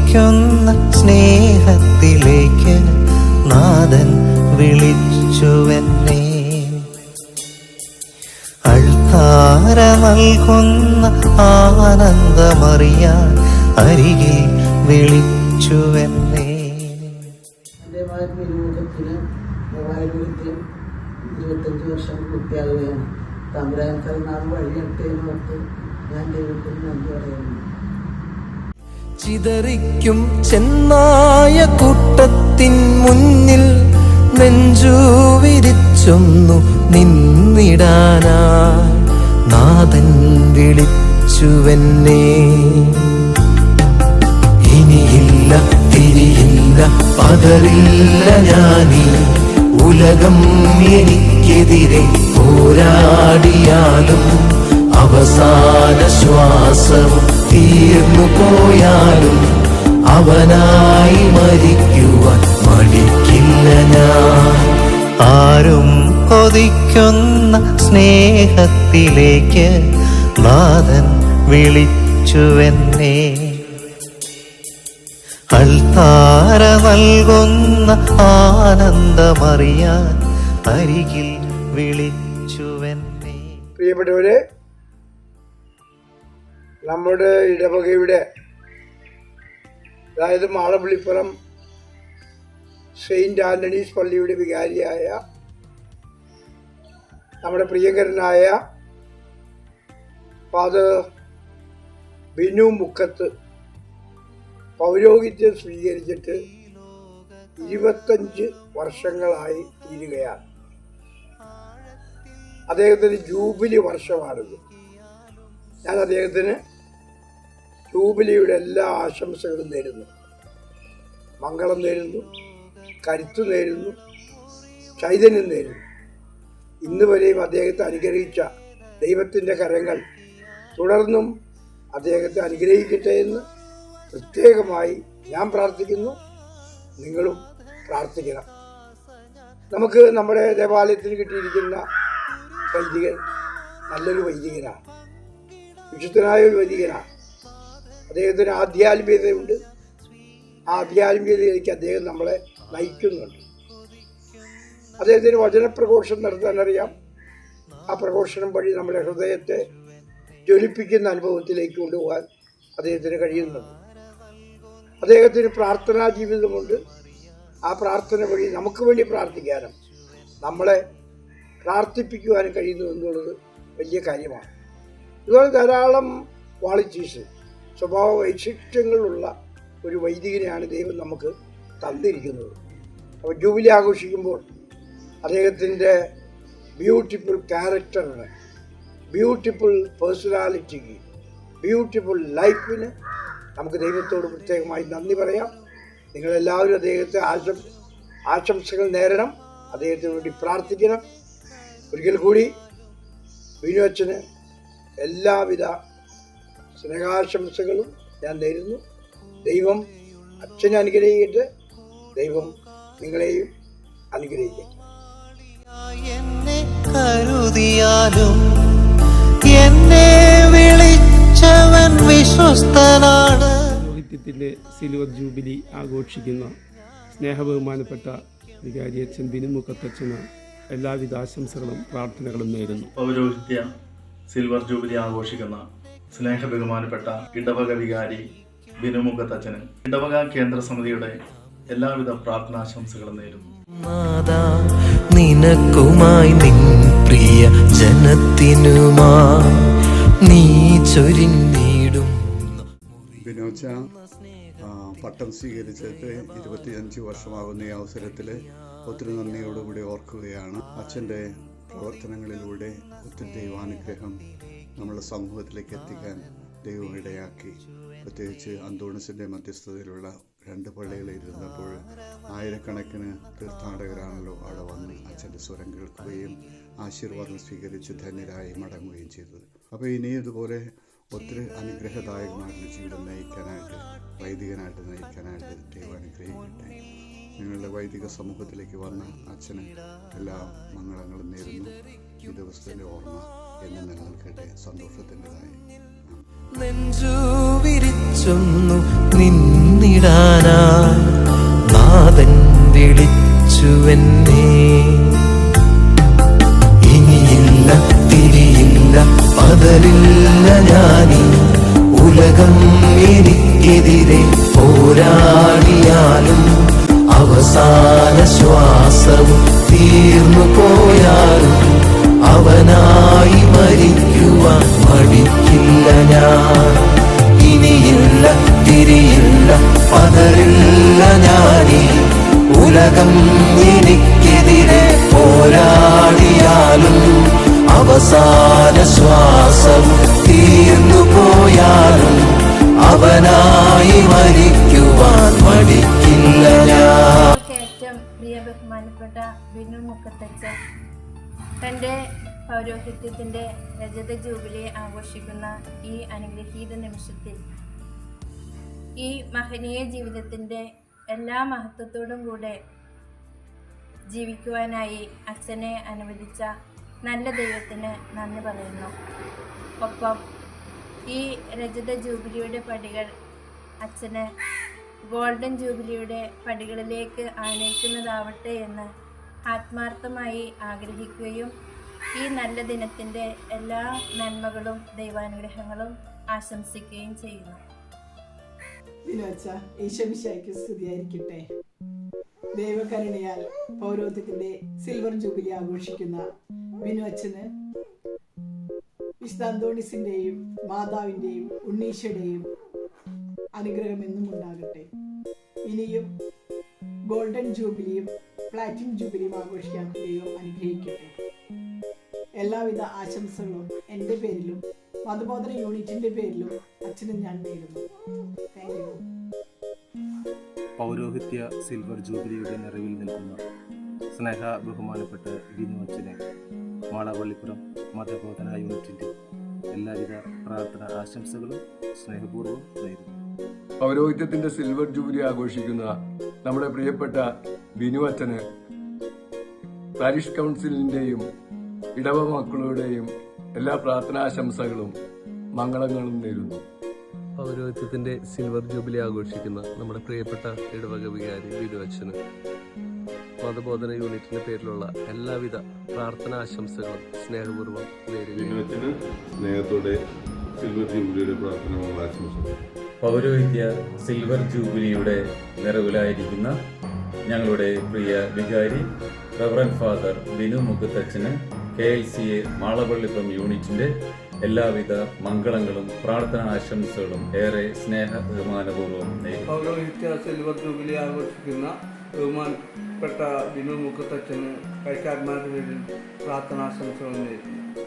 കൊതിക്കുന്ന സ്നേഹത്തിലേക്ക് നാഥൻ വിളിച്ചുവെന്നെ. അൾത്താര നൽകുന്ന ആനന്ദമറിയാൻ അരികിൽ വിളിച്ചുവെന്നെ. എൻ്റെ മകൻ വിനോദത്തിന് വൈദ്യുത്യം 25 വർഷം പൂർത്തിയാകുകയാണ്. തമ്പുരാൻ നാൾ വഴിയട്ടേന്ന് ഓർത്ത് ഞാൻ ദൈവത്തിന് നന്ദി പറയുന്നു. ചിതറിക്കും ചെന്നായ കൂട്ടത്തിൻ മുന്നിൽ നെഞ്ചു വിരിച്ചൊന്നു നിന്നിടാനായി നാഥൻ വിളിച്ചുവെന്നെ. ഇനിയില്ല തിരിയില്ല പതറില്ല ഞാനീ ഉലകം എനിക്കെതിരെ പോരാടിയാലും അവസാന ശ്വാസവും തീർന്നു പോയാലും അവനായി മരിക്കുവാൻ മടിക്കില്ല ഞാൻ. ആരും കൊതിക്കുന്ന സ്നേഹത്തിലേക്ക് നാഥൻ വിളിച്ചുവെന്നെ. അൾത്താര നൽകുന്ന ആനന്ദമറിയാൻ അരികിൽ വിളിച്ചുവെന്നെ. പ്രിയപ്പെട്ടവരെ, നമ്മുടെ ഇടവകയുടെ, അതായത് മാളപ്പള്ളിപ്പുറം സെയിൻറ്റ് ആൻ്റണീസ് പള്ളിയുടെ വികാരിയായ നമ്മുടെ പ്രിയങ്കരനായ ഫാദർ ബിനു മുക്കത്ത് പൗരോഹിത്യം സ്വീകരിച്ചിട്ട് 25 വർഷങ്ങളായി തീരുകയാണ്. അദ്ദേഹത്തിന് ജൂബിലി വർഷമാണിത്. ഞാൻ അദ്ദേഹത്തിന് ജൂബിലിയുടെ എല്ലാ ആശംസകളും നേരുന്നു. മംഗളം നേരുന്നു, കരുത്ത് നേരുന്നു, ചൈതന്യം നേരുന്നു. ഇന്ന് വരെയും അദ്ദേഹത്തെ അനുഗ്രഹിച്ച ദൈവത്തിൻ്റെ കരങ്ങൾ തുടർന്നും അദ്ദേഹത്തെ അനുഗ്രഹിക്കട്ടെ എന്ന് പ്രത്യേകമായി ഞാൻ പ്രാർത്ഥിക്കുന്നു. നിങ്ങളും പ്രാർത്ഥിക്കണം. നമുക്ക് നമ്മുടെ ദേവാലയത്തിന് കിട്ടിയിരിക്കുന്ന വൈദികൻ നല്ലൊരു വൈദികനാണ്, വിശുദ്ധനായ ഒരു വൈദികനാണ്. അദ്ദേഹത്തിന് ആധ്യാത്മികതയുണ്ട്. ആ ആധ്യാത്മികതയിലേക്ക് അദ്ദേഹം നമ്മളെ നയിക്കുന്നുണ്ട്. അദ്ദേഹത്തിന് വചനപ്രഘോഷണം നടത്താനറിയാം. ആ പ്രഘോഷണം വഴി നമ്മുടെ ഹൃദയത്തെ ജ്വലിപ്പിക്കുന്ന അനുഭവത്തിലേക്ക് കൊണ്ടുപോകാൻ അദ്ദേഹത്തിന് കഴിയുന്നുണ്ട്. അദ്ദേഹത്തിന് പ്രാർത്ഥനാ ജീവിതമുണ്ട്. ആ പ്രാർത്ഥന വഴി നമുക്ക് വേണ്ടി പ്രാർത്ഥിക്കാനും നമ്മളെ പ്രാർത്ഥിപ്പിക്കുവാനും കഴിയുന്നു എന്നുള്ളത് വലിയ കാര്യമാണ്. ഇതുപോലെ ധാരാളം ക്വാളിറ്റീസ്, സ്വഭാവ വൈശിഷ്ട്യങ്ങളുള്ള ഒരു വൈദികനെയാണ് ദൈവം നമുക്ക് തന്നിരിക്കുന്നത്. അപ്പോൾ ജൂബിലി ആഘോഷിക്കുമ്പോൾ അദ്ദേഹത്തിൻ്റെ ബ്യൂട്ടിഫുൾ ക്യാരക്ടറിന്, ബ്യൂട്ടിഫുൾ പേഴ്സണാലിറ്റിക്ക്, ബ്യൂട്ടിഫുൾ ലൈഫിന് നമുക്ക് ദൈവത്തോട് പ്രത്യേകമായി നന്ദി പറയാം. നിങ്ങളെല്ലാവരും അദ്ദേഹത്തെ ആശംസകൾ നേരണം, അദ്ദേഹത്തിന് വേണ്ടി പ്രാർത്ഥിക്കണം. ഒരിക്കൽ കൂടി ബിനു അച്ഛന് എല്ലാവിധ സ്നേഹാശംസകളും ഞാൻ നേരുന്നു. ദൈവം അച്ഛനെ അനുഗ്രഹിക്കട്ടെ, ദൈവം നിങ്ങളെയും അനുഗ്രഹിക്കട്ടെ. എന്നെ കരുതിയാലും എന്നെ വിളിച്ചവൻ വിശ്വസ്തനാണ്. പൗരോഹിത്യത്തിൻ്റെ സിൽവർ ജൂബിലി ആഘോഷിക്കുന്ന സ്നേഹബഹുമാനപ്പെട്ട വികാരിയച്ഛൻ ബിനു മുക്കത്തച്ഛന് എല്ലാവിധ ആശംസകളും പ്രാർത്ഥനകളും നേരുന്നു. പൗരോഹിത്യ സിൽവർ ജൂബിലി ആഘോഷിക്കുന്ന സ്നേഹബഹുമാനപ്പെട്ട ഇടവക വികാരി ബിനു മുക്കത്തച്ഛന് ഇടവക കേന്ദ്ര സമിതിയുടെ എല്ലാവിധ പ്രാർത്ഥനാശംസകളും നേരുന്നു. നിനക്കുമായി നിൻ പ്രിയ ജനത്തിനുമായി നീ ചൊരിഞ്ഞിടും. ബിനോച്ച പട്ടം സ്വീകരിച്ചിട്ട് 25 വർഷമാകുന്ന ഈ അവസരത്തിൽ ഒത്തിരി നന്ദിയോടുകൂടി ഓർക്കുകയാണ്. അച്ഛൻ്റെ പ്രവർത്തനങ്ങളിലൂടെ ഒത്തിരി ദൈവാനുഗ്രഹം നമ്മുടെ സമൂഹത്തിലേക്ക് എത്തിക്കാൻ ദൈവം ഇടയാക്കി. പ്രത്യേകിച്ച് അന്തോണിസിൻ്റെ മധ്യസ്ഥതയിലുള്ള 2 പള്ളികളിലിരുന്നപ്പോൾ ആയിരക്കണക്കിന് തീർത്ഥാടകരാണല്ലോ അവിടെ വന്ന് അച്ഛൻ്റെ സ്വരം കേൾക്കുകയും ആശീർവാദം സ്വീകരിച്ച് ധന്യരായി മടങ്ങുകയും ചെയ്തത്. അപ്പോൾ ഇനി ഇതുപോലെ ഒത്തിരി അനുഗ്രഹദായകമായിട്ടുള്ള ജീവിതം നയിക്കാനായിട്ട്, വൈദികനായിട്ട് നയിക്കാനായിട്ട് ദൈവം അനുഗ്രഹിക്കട്ടെ. നിങ്ങളുടെ വൈദിക സമൂഹത്തിലേക്ക് വന്ന അച്ഛന് എല്ലാ മംഗളങ്ങളും നേരുന്നു. ഈ ദിവസത്തിൻ്റെ ഓർമ്മ എന്ന് നിലനിൽക്കട്ടെ സന്തോഷത്തിൻ്റെതായി. നെഞ്ചു വിരിച്ചൊന്നു നിന്നിട ചേരാനായി നാഥൻ വിളിച്ചുവെന്നെ. ഇനിയില്ല തിരിയില്ല പതറില്ല ഞാനീ ഉലകം എനിക്കെതിരെ പോരാടിയാലും അവസാന ശ്വാസവും തീർന്നു പോയാലും അവനായി മരിക്കുവാൻ മടിക്കില്ല ഞാൻ. ഇനിയില്ല തിരിയില്ല പതറില്ല ഞാനീ ഉലകം എനിക്കെതിരെ പോരാടിയാലും അവസാന ശ്വാസം തീർന്നു പോയാലും അവനായി മരിക്കുവാൻ മടിക്കില്ല ഞാൻ. ഏറ്റവും പ്രിയ ബഹുമാനപ്പെട്ട ബിനു മുക്കത്തച്ഛൻ തൻ്റെ പൗരോഹിത്യത്തിൻ്റെ രജത ജൂബിലി ആഘോഷിക്കുന്ന ഈ അനുഗ്രഹീത നിമിഷത്തിൽ ഈ മഹനീയ ജീവിതത്തിൻ്റെ എല്ലാ മഹത്വത്തോടും കൂടെ ജീവിക്കുവാനായി അച്ഛനെ അനുവദിച്ച നല്ല ദൈവത്തിന് നന്ദി പറയുന്നു. ഒപ്പം ഈ രജത ജൂബിലിയുടെ പടികൾ അച്ഛന് ഗോൾഡൻ ജൂബിലിയുടെ പടികളിലേക്ക് ആനയിക്കുന്നതാവട്ടെ എന്ന് ആത്മാർത്ഥമായി ആഗ്രഹിക്കുകയും ഈ നല്ല ദിനത്തിൻ്റെ എല്ലാ നന്മകളും ദൈവാനുഗ്രഹങ്ങളും ആശംസിക്കുകയും ചെയ്യുന്നു. വിനോച്ച ഈശോമിശിഹായ്ക്ക് സ്തുതിയായിരിക്കട്ടെ. ദൈവകരുണയാൽ പൗരോഹിത്യത്തിന്റെ സിൽവർ ജൂബിലി ആഘോഷിക്കുന്ന ബിനു അച്ഛന് വിശുദ്ധ അന്തോണീസിന്റെയും മാതാവിന്റെയും ഉണ്ണീശയുടെയും അനുഗ്രഹം എന്നും ഉണ്ടാകട്ടെ. ഇനിയും ഗോൾഡൻ ജൂബിലിയും പ്ലാറ്റിനം ജൂബിലിയും ആഘോഷിക്കാൻ ദൈവം അനുഗ്രഹിക്കട്ടെ. എല്ലാവിധ ആശംസകളും എൻ്റെ പേരിലും മതബോധന യൂണിറ്റിന്റെ പേരിലും അച്ഛനും ഞാൻ നേരുന്നു. Thank you. പൗരോഹിത്യ സിൽവർ ജൂബിലിയുടെ നിറവിൽ നിൽക്കുന്ന സ്നേഹ ബഹുമാനപ്പെട്ട ബിനു അച്ഛനെ മാളവള്ളിപ്പുറം മതബോധന യൂണിറ്റിൻ്റെ എല്ലാവിധ പ്രാർത്ഥന ആശംസകളും സ്നേഹപൂർവ്വം നേരുന്നു. പൗരോഹിത്യത്തിന്റെ സിൽവർ ജൂബിലി ആഘോഷിക്കുന്ന നമ്മുടെ പ്രിയപ്പെട്ട ബിനു അച്ഛന് പാരിഷ് കൗൺസിലിന്റെയും ഇടവ മക്കളുടെയും എല്ലാ പ്രാർത്ഥനാശംസകളും മംഗളങ്ങളും നേരുന്നു. പൗരോഹിത്യത്തിൻ്റെ സിൽവർ ജൂബിലി ആഘോഷിക്കുന്ന നമ്മുടെ പ്രിയപ്പെട്ട ഇടവക വികാരി ബിനു അച്ഛന് മതബോധന യൂണിറ്റിൻ്റെ പേരിലുള്ള എല്ലാവിധ പ്രാർത്ഥനാ ആശംസകളും സ്നേഹപൂർവ്വം നേരുകയാണ്. സ്നേഹത്തോടെ സിൽവർ ജൂബിലിയുടെ പ്രാർത്ഥന ആശംസകൾ. പൗരോഹിത്യ സിൽവർ ജൂബിലിയുടെ നിറവിലായിരിക്കുന്ന ഞങ്ങളുടെ പ്രിയ വികാരി റവറൻ ഫാദർ ബിനു മുക്കത്തച്ഛന് KLCA മാളവള്ളിപ്പുറം യൂണിറ്റിൻ്റെ എല്ലാവിധ മംഗളങ്ങളും പ്രാർത്ഥന ആശംസകളും ഏറെ സ്നേഹ ബഹുമാനപൂർവ്വം നേരുന്നു. പൗരോഹിത്യ സിൽവർ ജൂബിലി ആഘോഷിക്കുന്ന ബഹുമാനപ്പെട്ട ബിനു മുക്കത്തച്ഛന് കൈക്കാരന്മാരുടെ പേരിൽ പ്രാർത്ഥനാശംസകൾ നേരുന്നു.